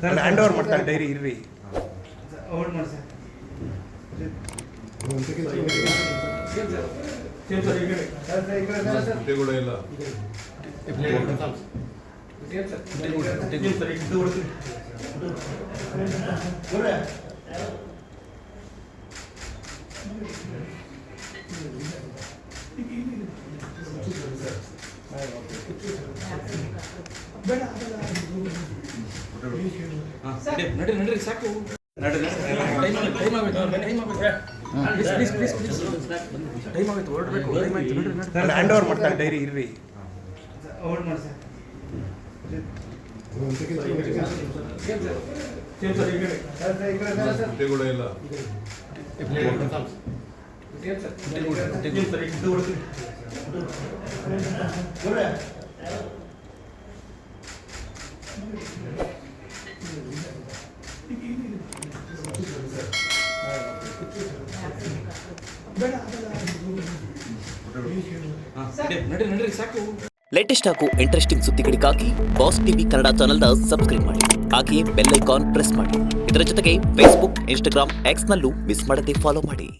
Hand over ಮಾಡ್ತಾರೆ dairy ಇರ್ರಿ. Hand over ಮಾಡ್ತಾರೆ ಡೈರಿ ಇರ್ರಿ. ಲೇಟೆಸ್ಟ್ ಹಾಗೂ ಇಂಟ್ರೆಸ್ಟಿಂಗ್ ಸುದ್ದಿಗಳಿಗಾಗಿ ಬಾಸ್ ಟಿವಿ ಕನ್ನಡ ಚಾನೆಲ್ನ ಸಬ್ಸ್ಕ್ರೈಬ್ ಮಾಡಿ. ಹಾಗೆಯೇ ಬೆಲ್ ಐಕಾನ್ ಪ್ರೆಸ್ ಮಾಡಿ. ಇದರ ಜೊತೆಗೆ ಫೇಸ್ಬುಕ್, ಇನ್ಸ್ಟಾಗ್ರಾಮ್, ಎಕ್ಸ್ನಲ್ಲೂ ಮಿಸ್ ಮಾಡದೆ ಫಾಲೋ ಮಾಡಿ.